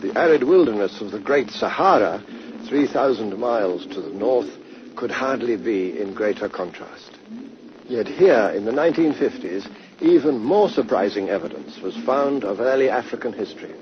The arid wilderness of the Great Sahara, 3,000 miles to the north, could hardly be in greater contrast. Yet here, in the 1950s, even more surprising evidence was found of early African history.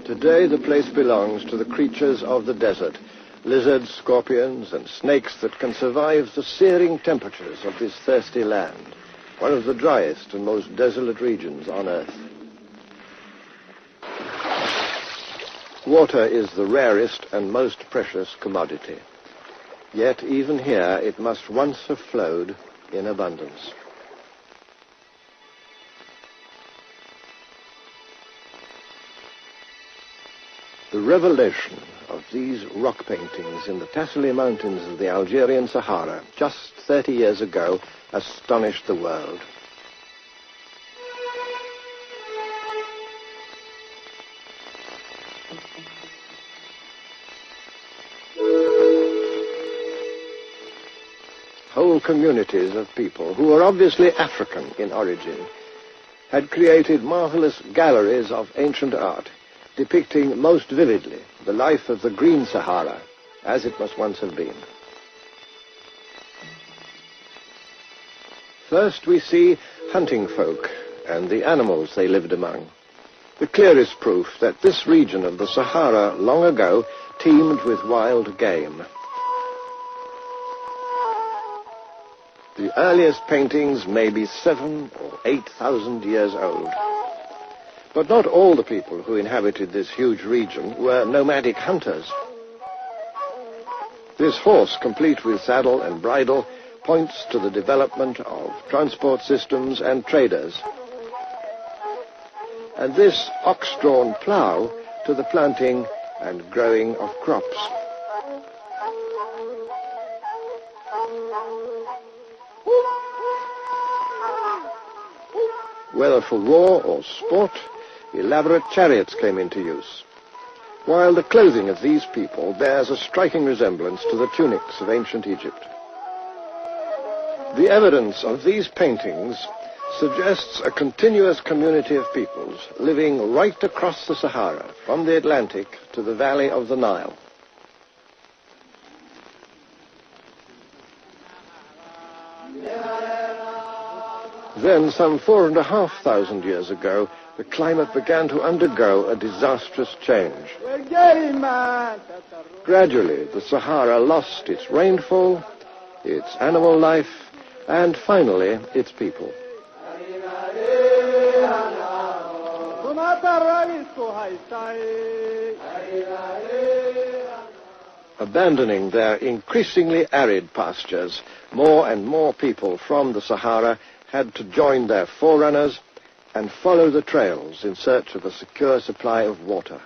Today, the place belongs to the creatures of the desert, lizards, scorpions, and snakes that can survive the searing temperatures of this thirsty land, one of the driest and most desolate regions on Earth. Water is the rarest and most precious commodity. Yet, even here, it must once have flowed in abundance. The revelation of these rock paintings in the Tassili Mountains of the Algerian Sahara just 30 years ago astonished the world. Whole communities of people who were obviously African in origin had created marvelous galleries of ancient art, depicting most vividly the life of the Green Sahara, as it must once have been. First we see hunting folk and the animals they lived among, the clearest proof that this region of the Sahara long ago teemed with wild game. The earliest paintings may be 7,000 or 8,000 years old. But not all the people who inhabited this huge region were nomadic hunters. This horse, complete with saddle and bridle, points to the development of transport systems and traders. And this ox-drawn plough to the planting and growing of crops. Whether for war or sport, elaborate chariots came into use, while the clothing of these people bears a striking resemblance to the tunics of ancient Egypt. The evidence of these paintings suggests a continuous community of peoples living right across the Sahara, from the Atlantic to the valley of the Nile. Then, some 4,500 years ago, the climate began to undergo a disastrous change. Gradually, the Sahara lost its rainfall, its animal life, and finally, its people. Abandoning their increasingly arid pastures, more and more people from the Sahara had to join their forerunners and follow the trails in search of a secure supply of water.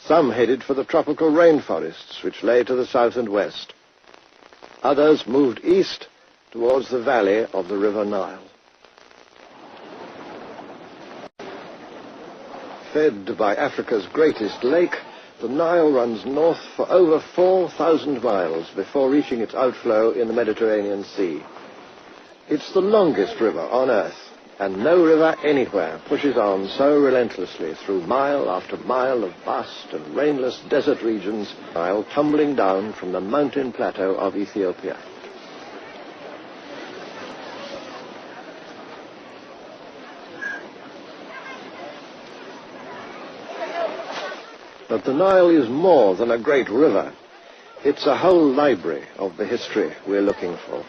Some headed for the tropical rainforests which lay to the south and west. Others moved east towards the valley of the River Nile. Fed by Africa's greatest lake, the Nile runs north for over 4,000 miles before reaching its outflow in the Mediterranean Sea. It's the longest river on Earth, and no river anywhere pushes on so relentlessly through mile after mile of vast and rainless desert regions, while tumbling down from the mountain plateau of Ethiopia. But the Nile is more than a great river. It's a whole library of the history we're looking for.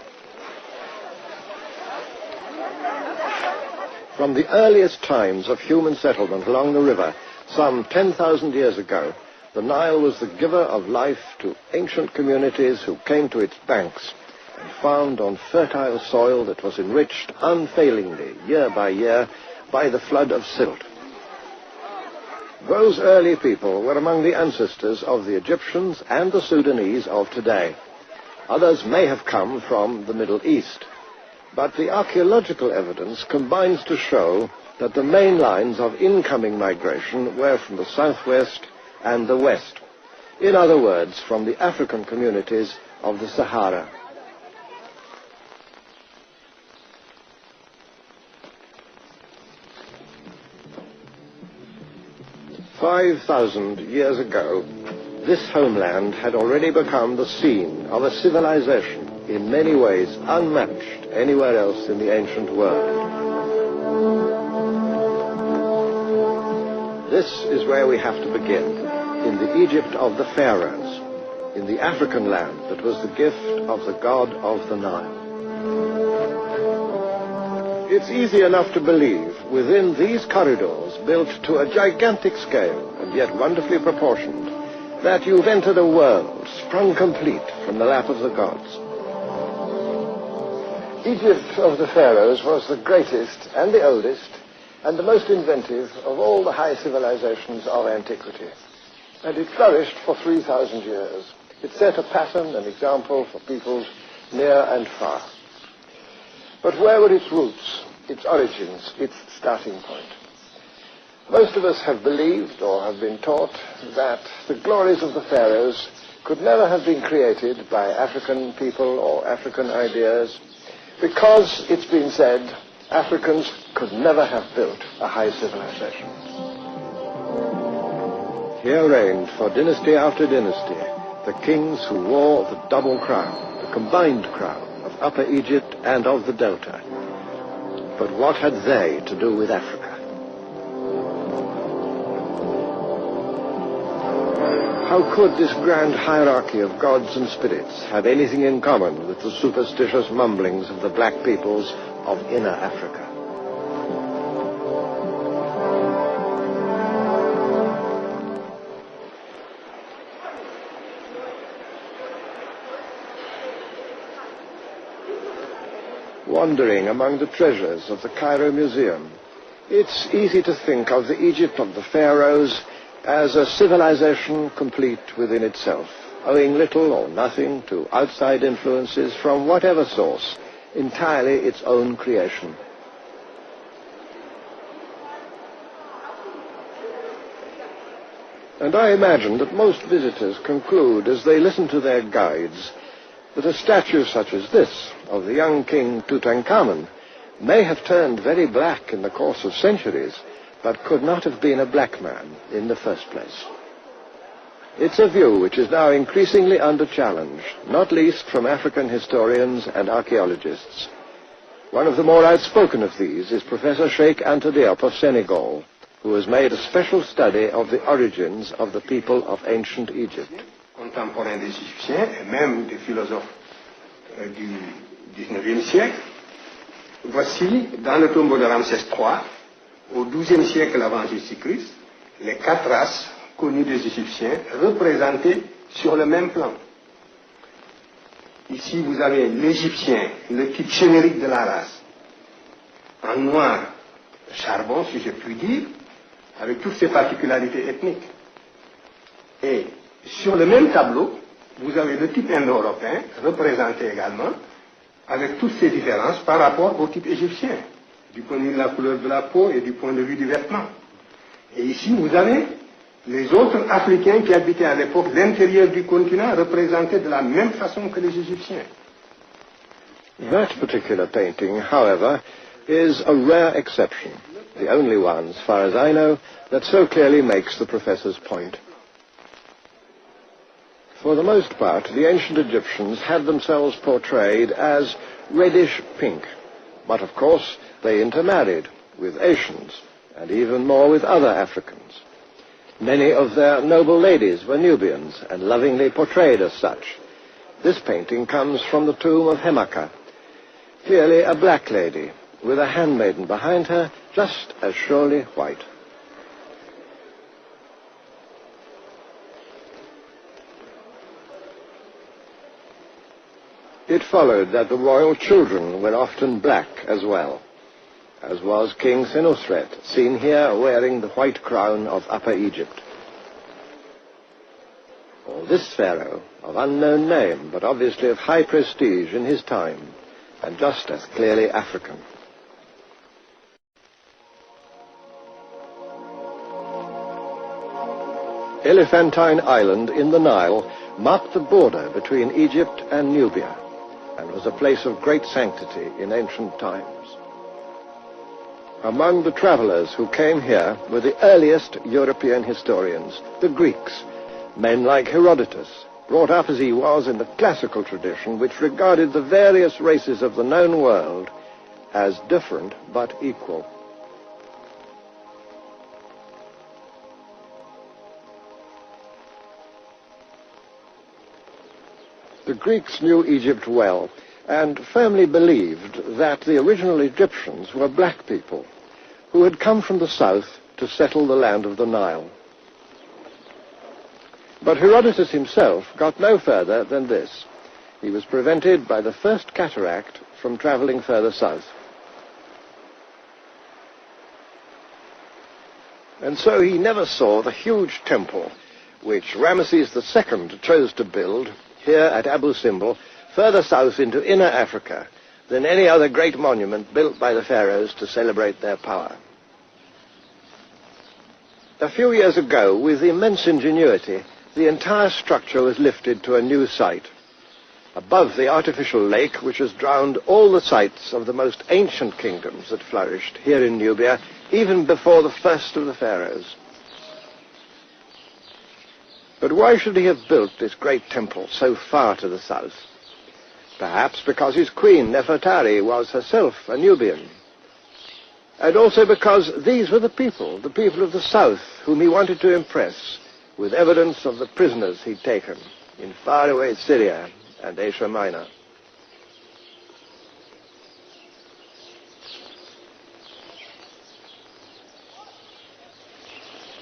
From the earliest times of human settlement along the river, some 10,000 years ago, the Nile was the giver of life to ancient communities who came to its banks and found on fertile soil that was enriched unfailingly, year by year, by the flood of silt. Those early people were among the ancestors of the Egyptians and the Sudanese of today. Others may have come from the Middle East. But the archaeological evidence combines to show that the main lines of incoming migration were from the southwest and the west. In other words, from the African communities of the Sahara. 5,000 years ago, this homeland had already become the scene of a civilization in many ways unmatched anywhere else in the ancient world. This is where we have to begin, in the Egypt of the pharaohs, in the African land that was the gift of the god of the Nile. It's easy enough to believe, within these corridors, built to a gigantic scale and yet wonderfully proportioned, that you've entered a world sprung complete from the lap of the gods. Egypt of the pharaohs was the greatest and the oldest and the most inventive of all the high civilizations of antiquity. And it flourished for 3,000 years. It set a pattern, an example for peoples near and far. But where were its roots, its origins, its starting point? Most of us have believed or have been taught that the glories of the pharaohs could never have been created by African people or African ideas because, it's been said, Africans could never have built a high civilization. Here reigned for dynasty after dynasty the kings who wore the double crown, the combined crown of Upper Egypt and of the Delta. But what had they to do with Africa? How could this grand hierarchy of gods and spirits have anything in common with the superstitious mumblings of the black peoples of inner Africa? Wandering among the treasures of the Cairo Museum, it's easy to think of the Egypt of the pharaohs as a civilization complete within itself, owing little or nothing to outside influences from whatever source, entirely its own creation. And I imagine that most visitors conclude, as they listen to their guides, that a statue such as this, of the young king Tutankhamun, may have turned very black in the course of centuries, but could not have been a black man in the first place. It's a view which is now increasingly under challenge, not least from African historians and archaeologists. One of the more outspoken of these is Professor Cheikh Anta Diop of Senegal, who has made a special study of the origins of the people of ancient Egypt. Contemporains des Égyptiens et même des philosophes du XIXe siècle, voici dans le tombeau de Ramsès III, au XIIe siècle avant Jésus-Christ, les 4 races connues des Égyptiens représentées sur le même plan. Ici, vous avez l'Égyptien, le type générique de la race, en noir charbon, si je puis dire, avec toutes ses particularités ethniques. Et sur le même tableau, vous avez le type indo-européen, représenté également, avec toutes ses différences par rapport au type égyptien, du point de vue de la couleur de la peau et du point de vue du vêtement. Et ici, vous avez les autres Africains qui habitaient à l'époque l'intérieur du continent, représentés de la même façon que les Égyptiens. That particular painting, however, is a rare exception, the only one, as far as I know, that so clearly makes the professor's point. For the most part, the ancient Egyptians had themselves portrayed as reddish pink, but of course they intermarried with Asians, and even more with other Africans. Many of their noble ladies were Nubians, and lovingly portrayed as such. This painting comes from the tomb of Hemaka, clearly a black lady, with a handmaiden behind her, just as surely white. It followed that the royal children were often black as well, as was King Senusret, seen here wearing the white crown of Upper Egypt. Or this pharaoh, of unknown name, but obviously of high prestige in his time, and just as clearly African. Elephantine Island in the Nile marked the border between Egypt and Nubia, and was a place of great sanctity in ancient times. Among the travelers who came here were the earliest European historians, the Greeks, men like Herodotus, brought up as he was in the classical tradition which regarded the various races of the known world as different but equal. The Greeks knew Egypt well and firmly believed that the original Egyptians were black people who had come from the south to settle the land of the Nile. But Herodotus himself got no further than this. He was prevented by the first cataract from traveling further south. And so he never saw the huge temple which Ramesses II chose to build here at Abu Simbel, further south into inner Africa than any other great monument built by the pharaohs to celebrate their power. A few years ago, with immense ingenuity, the entire structure was lifted to a new site, above the artificial lake which has drowned all the sites of the most ancient kingdoms that flourished here in Nubia, even before the first of the pharaohs. But why should he have built this great temple so far to the south? Perhaps because his queen, Nefertari, was herself a Nubian. And also because these were the people of the south, whom he wanted to impress with evidence of the prisoners he'd taken in faraway Syria and Asia Minor.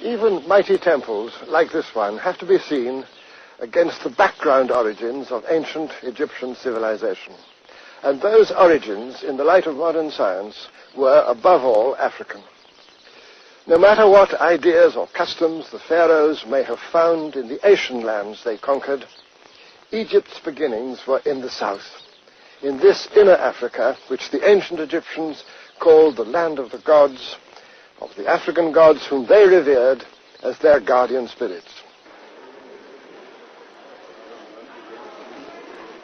Even mighty temples like this one have to be seen against the background origins of ancient Egyptian civilization. And those origins, in the light of modern science, were above all African. No matter what ideas or customs the pharaohs may have found in the Asian lands they conquered, Egypt's beginnings were in the south, in this inner Africa, which the ancient Egyptians called the land of the gods, of the African gods whom they revered as their guardian spirits.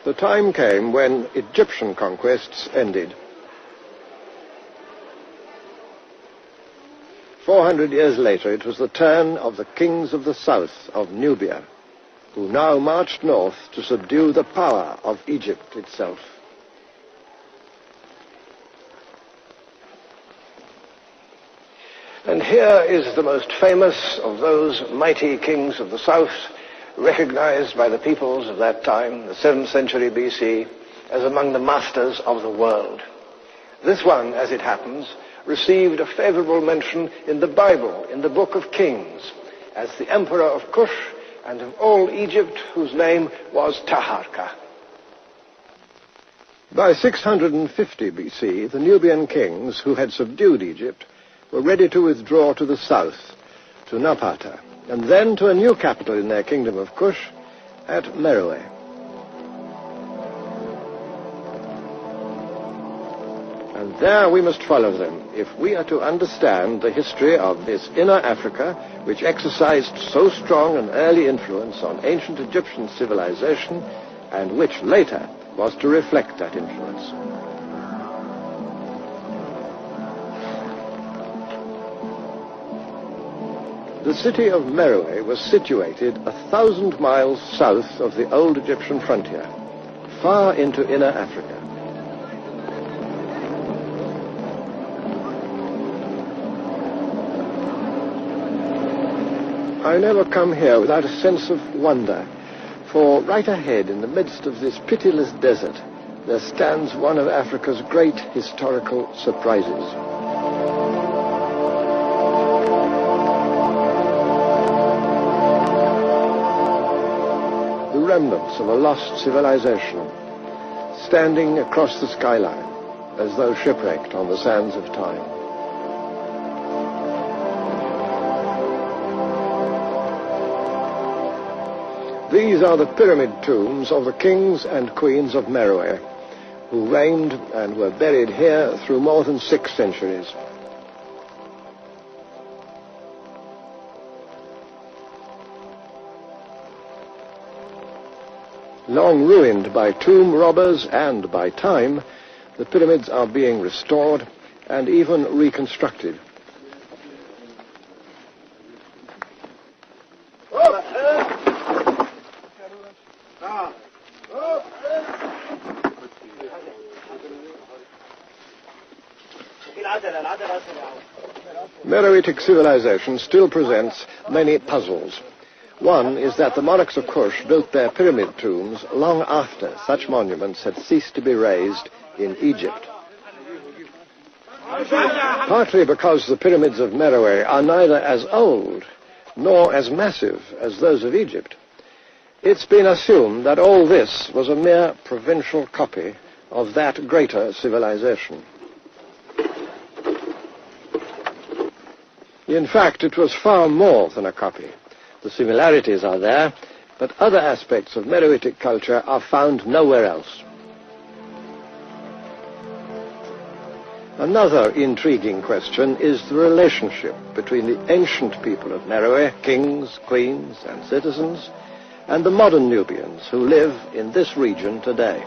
The time came when Egyptian conquests ended. 400 years later, it was the turn of the kings of the south of Nubia, who now marched north to subdue the power of Egypt itself. And here is the most famous of those mighty kings of the south, recognized by the peoples of that time, the 7th century BC, as among the masters of the world. This one, as it happens, received a favorable mention in the Bible, in the Book of Kings, as the emperor of Kush and of all Egypt, whose name was Taharka. By 650 BC, the Nubian kings who had subdued Egypt were ready to withdraw to the south, to Napata, and then to a new capital in their kingdom of Kush, at Meroe. And there we must follow them if we are to understand the history of this inner Africa, which exercised so strong an early influence on ancient Egyptian civilization, and which later was to reflect that influence. The city of Meroe was situated 1,000 miles south of the old Egyptian frontier, far into inner Africa. I never come here without a sense of wonder, for right ahead, in the midst of this pitiless desert, there stands one of Africa's great historical surprises. The remnants of a lost civilization, standing across the skyline, as though shipwrecked on the sands of time. These are the pyramid tombs of the kings and queens of Meroe, who reigned and were buried here through more than 6 centuries. Long ruined by tomb robbers and by time, the pyramids are being restored and even reconstructed. Meroitic civilization still presents many puzzles. One is that the monarchs of Kush built their pyramid tombs long after such monuments had ceased to be raised in Egypt. Partly because the pyramids of Meroe are neither as old nor as massive as those of Egypt, it's been assumed that all this was a mere provincial copy of that greater civilization. In fact, it was far more than a copy. The similarities are there, but other aspects of Meroitic culture are found nowhere else. Another intriguing question is the relationship between the ancient people of Meroe, kings, queens, and citizens, and the modern Nubians who live in this region today.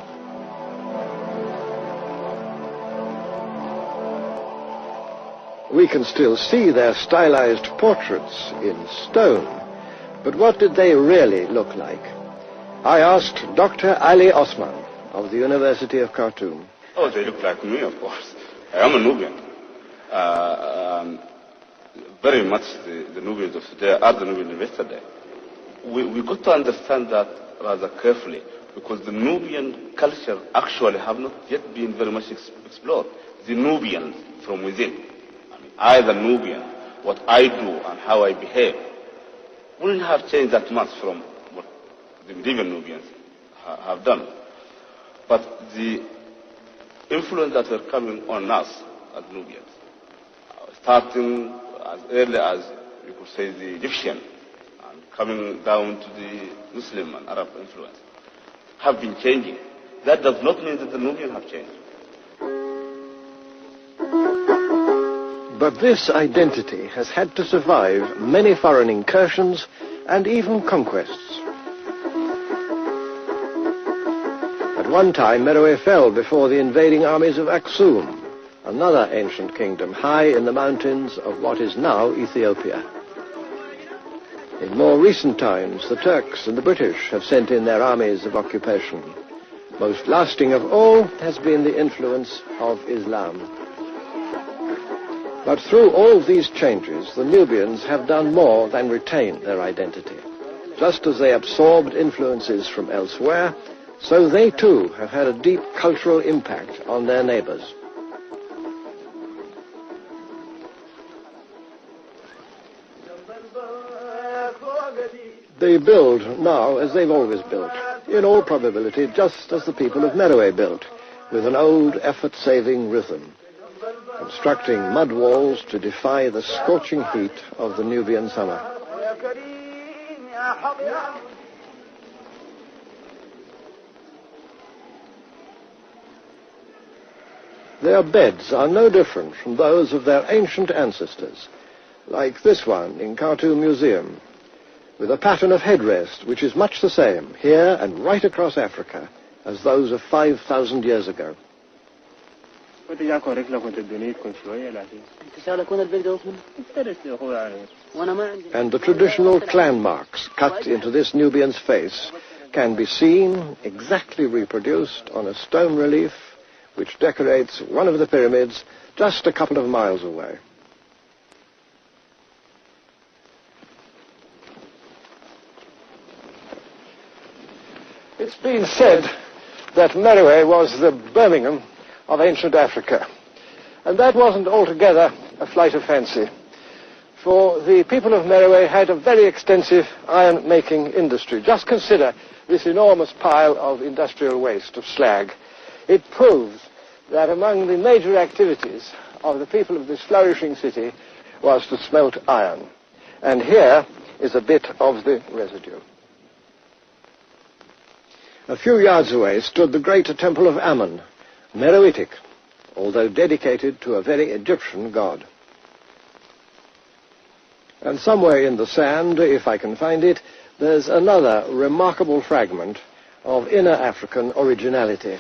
We can still see their stylized portraits in stone, but what did they really look like? I asked Dr. Ali Osman of the University of Khartoum. Oh, they look like me, of course. I am a Nubian. Very much the Nubians of today are the Nubians of yesterday. We got to understand that rather carefully, because the Nubian culture actually have not yet been very much explored. The Nubians from within. I, the Nubian, what I do and how I behave, wouldn't have changed that much from what the medieval Nubians have done. But the influence that were coming on us as Nubians, starting as early as, you could say, the Egyptian, and coming down to the Muslim and Arab influence, have been changing. That does not mean that the Nubians have changed. But this identity has had to survive many foreign incursions and even conquests. At one time, Meroe fell before the invading armies of Aksum, another ancient kingdom high in the mountains of what is now Ethiopia. In more recent times, the Turks and the British have sent in their armies of occupation. Most lasting of all has been the influence of Islam. But through all these changes, the Nubians have done more than retain their identity. Just as they absorbed influences from elsewhere, so they too have had a deep cultural impact on their neighbors. They build now as they've always built, in all probability just as the people of Meroe built, with an old effort-saving rhythm, constructing mud walls to defy the scorching heat of the Nubian summer. Their beds are no different from those of their ancient ancestors, like this one in Khartoum Museum, with a pattern of headrest which is much the same here and right across Africa as those of 5,000 years ago. And the traditional clan marks cut into this Nubian's face can be seen, exactly reproduced on a stone relief which decorates one of the pyramids just a couple of miles away. It's been said that Meroe was the Birmingham of ancient Africa. And that wasn't altogether a flight of fancy, for the people of Meroe had a very extensive iron-making industry. Just consider this enormous pile of industrial waste, of slag. It proves that among the major activities of the people of this flourishing city was to smelt iron. And here is a bit of the residue. A few yards away stood the great temple of Ammon, Meroitic, although dedicated to a very Egyptian god. And somewhere in the sand, if I can find it, there's another remarkable fragment of inner African originality.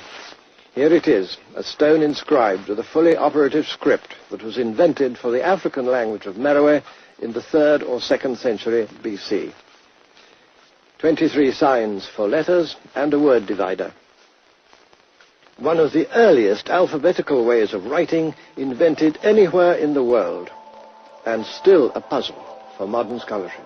Here it is, a stone inscribed with a fully operative script that was invented for the African language of Meroe in the 3rd or 2nd century BC. 23 signs for letters and a word divider. One of the earliest alphabetical ways of writing invented anywhere in the world, and still a puzzle for modern scholarship.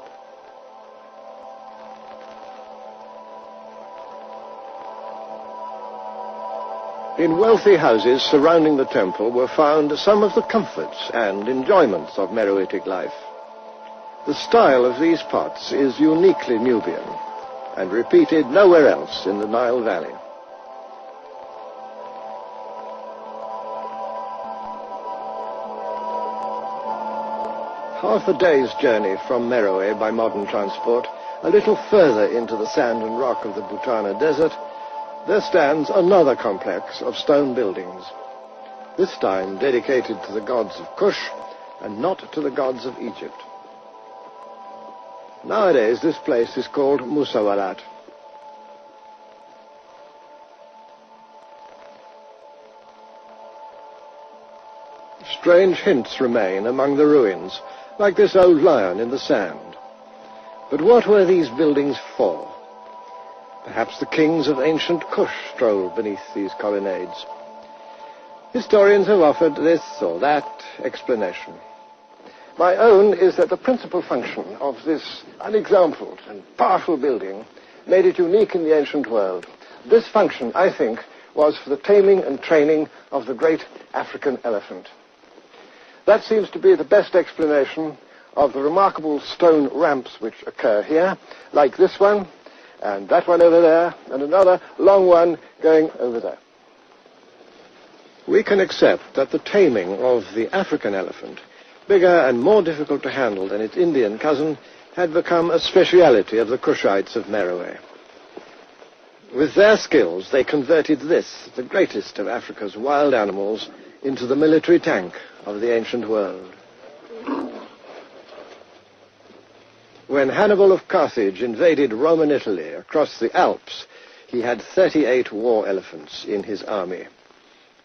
In wealthy houses surrounding the temple were found some of the comforts and enjoyments of Meroitic life. The style of these pots is uniquely Nubian and repeated nowhere else in the Nile Valley. Half a day's journey from Meroe by modern transport, a little further into the sand and rock of the Butana Desert, there stands another complex of stone buildings, this time dedicated to the gods of Kush and not to the gods of Egypt. Nowadays, this place is called Musawalat. Strange hints remain among the ruins, like this old lion in the sand. But what were these buildings for? Perhaps the kings of ancient Kush strolled beneath these colonnades. Historians have offered this or that explanation. My own is that the principal function of this unexampled and powerful building made it unique in the ancient world. This function, I think, was for the taming and training of the great African elephant. That seems to be the best explanation of the remarkable stone ramps which occur here, like this one, and that one over there, and another long one going over there. We can accept that the taming of the African elephant, bigger and more difficult to handle than its Indian cousin, had become a speciality of the Kushites of Meroe. With their skills, they converted this, the greatest of Africa's wild animals, into the military tank of the ancient world. When Hannibal of Carthage invaded Roman Italy across the Alps, he had 38 war elephants in his army.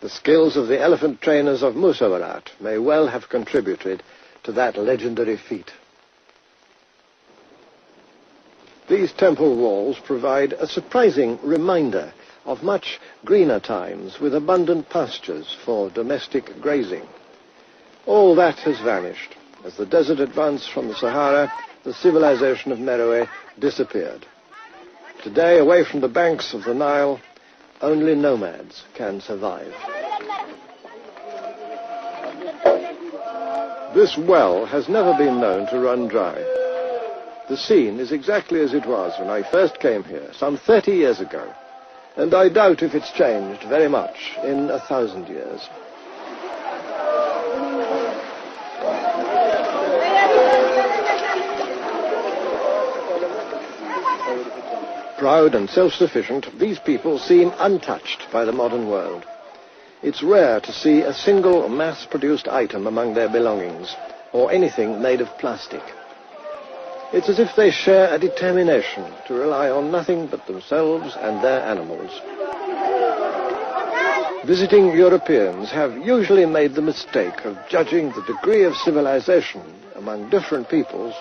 The skills of the elephant trainers of Musawarat may well have contributed to that legendary feat. These temple walls provide a surprising reminder of much greener times with abundant pastures for domestic grazing. All that has vanished. As the desert advanced from the Sahara, the civilization of Meroe disappeared. Today, away from the banks of the Nile, only nomads can survive. This well has never been known to run dry. The scene is exactly as it was when I first came here, some 30 years ago, and I doubt if it's changed very much in 1,000 years. Proud and self-sufficient, these people seem untouched by the modern world. It's rare to see a single mass-produced item among their belongings, or anything made of plastic. It's as if they share a determination to rely on nothing but themselves and their animals. Visiting Europeans have usually made the mistake of judging the degree of civilization among different peoples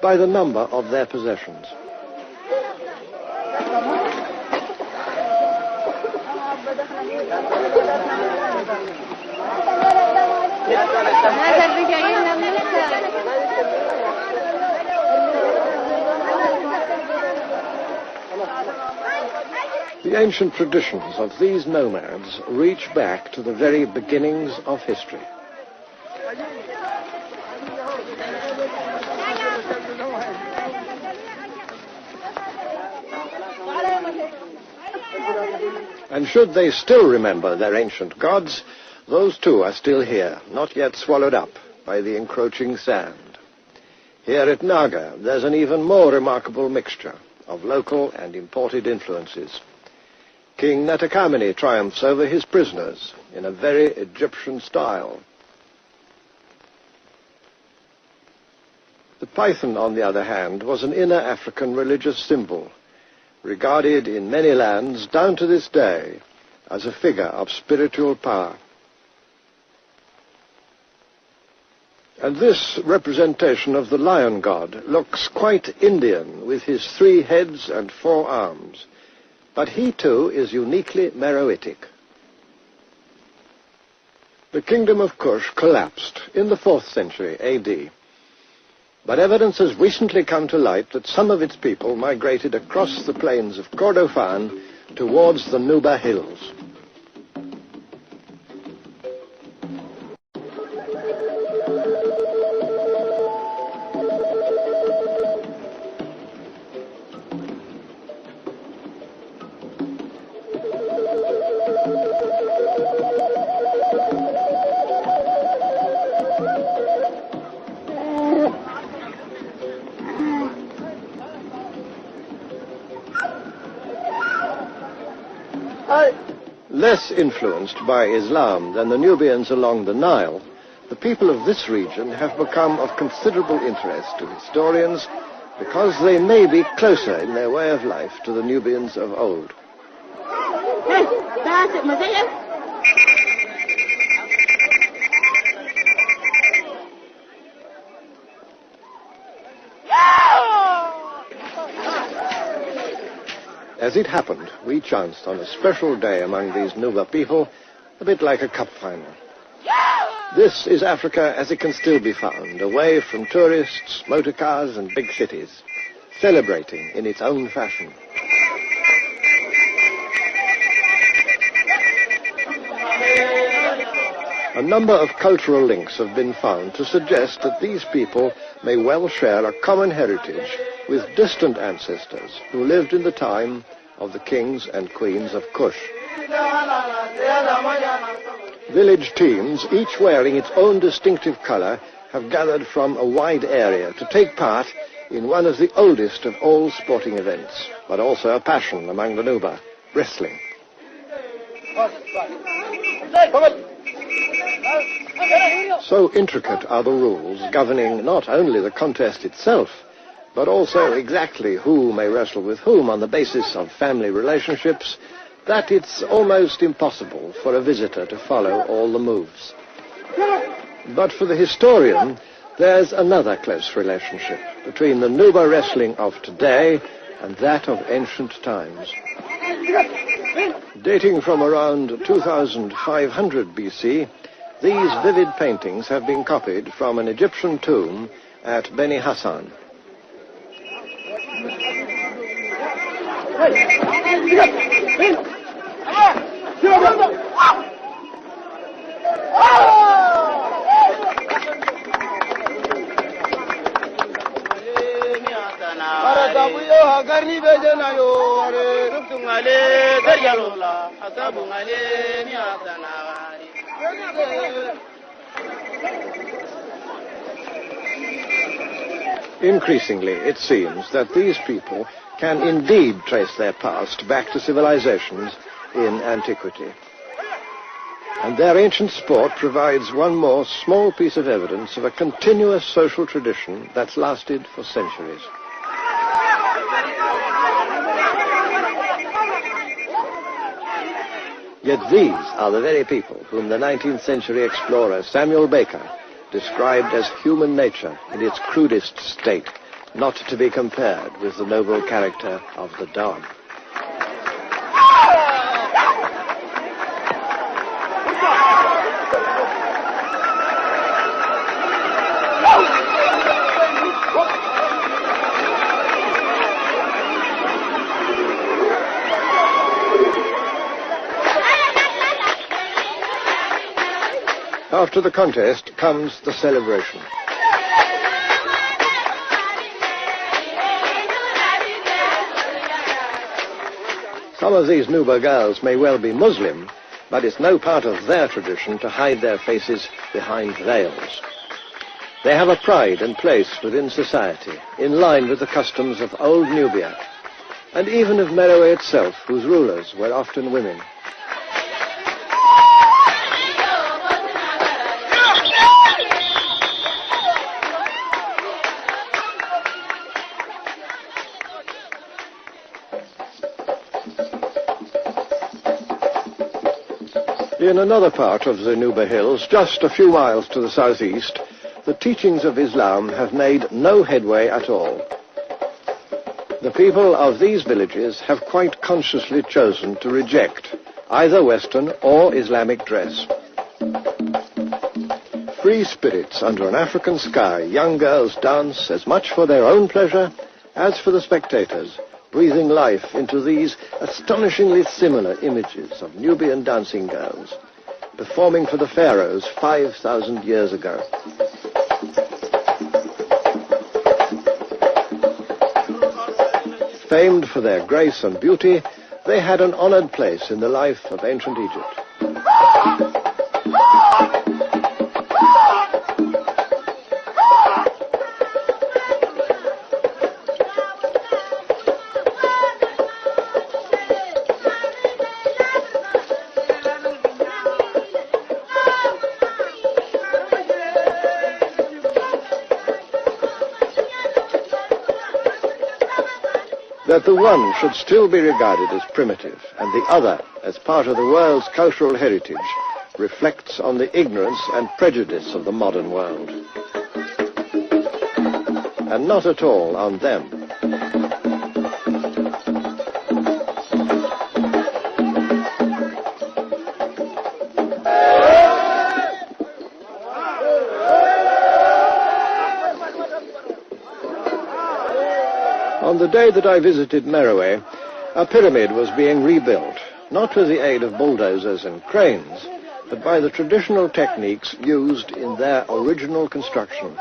by the number of their possessions. The ancient traditions of these nomads reach back to the very beginnings of history. And should they still remember their ancient gods, those too are still here, not yet swallowed up by the encroaching sand. Here at Naga, there's an even more remarkable mixture of local and imported influences. King Natakameni triumphs over his prisoners in a very Egyptian style. The python, on the other hand, was an inner African religious symbol, regarded in many lands down to this day as a figure of spiritual power. And this representation of the lion god looks quite Indian, with his 3 heads and 4 arms. But he too is uniquely Meroitic. The kingdom of Kush collapsed in the 4th century AD. But evidence has recently come to light that some of its people migrated across the plains of Kordofan towards the Nuba Hills. Less influenced by Islam than the Nubians along the Nile, the people of this region have become of considerable interest to historians because they may be closer in their way of life to the Nubians of old. As it happened, we chanced on a special day among these Nuba people, a bit like a cup final. This is Africa as it can still be found, away from tourists, motor cars and big cities, celebrating in its own fashion. A number of cultural links have been found to suggest that these people may well share a common heritage with distant ancestors who lived in the time of the kings and queens of Kush. Village teams, each wearing its own distinctive color, have gathered from a wide area to take part in one of the oldest of all sporting events, but also a passion among the Nuba, wrestling. So intricate are the rules governing not only the contest itself, but also exactly who may wrestle with whom on the basis of family relationships, that it's almost impossible for a visitor to follow all the moves. But for the historian, there's another close relationship between the Nuba wrestling of today and that of ancient times. Dating from around 2500 BC, these vivid paintings have been copied from an Egyptian tomb at Beni Hassan. Increasingly, it seems that these people can indeed trace their past back to civilizations in antiquity. And their ancient sport provides one more small piece of evidence of a continuous social tradition that's lasted for centuries. Yet these are the very people whom the 19th century explorer Samuel Baker described as human nature in its crudest state, not to be compared with the noble character of the dog. After the contest comes the celebration. Some of these Nuba girls may well be Muslim, but it's no part of their tradition to hide their faces behind veils. They have a pride and place within society, in line with the customs of old Nubia, and even of Meroe itself, whose rulers were often women. In another part of the Nuba Hills, just a few miles to the southeast, the teachings of Islam have made no headway at all. The people of these villages have quite consciously chosen to reject either Western or Islamic dress. Free spirits under an African sky, young girls dance as much for their own pleasure as for the spectators, breathing life into these astonishingly similar images of Nubian dancing girls, performing for the pharaohs 5,000 years ago. Famed for their grace and beauty, they had an honored place in the life of ancient Egypt. That the one should still be regarded as primitive and the other as part of the world's cultural heritage reflects on the ignorance and prejudice of the modern world. And not at all on them. On the day that I visited Merowe, a pyramid was being rebuilt, not with the aid of bulldozers and cranes, but by the traditional techniques used in their original construction.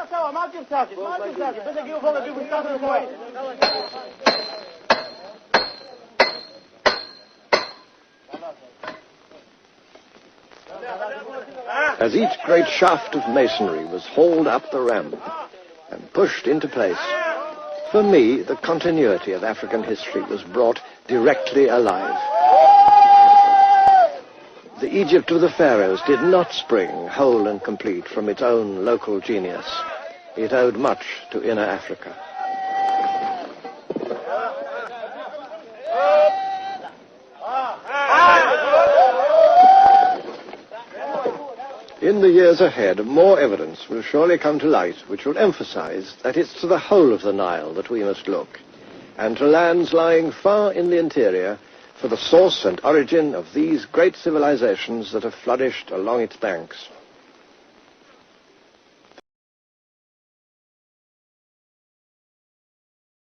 As each great shaft of masonry was hauled up the ramp and pushed into place, for me, the continuity of African history was brought directly alive. The Egypt of the pharaohs did not spring whole and complete from its own local genius. It owed much to inner Africa. In the years ahead, more evidence will surely come to light which will emphasize that it's to the whole of the Nile that we must look, and to lands lying far in the interior for the source and origin of these great civilizations that have flourished along its banks.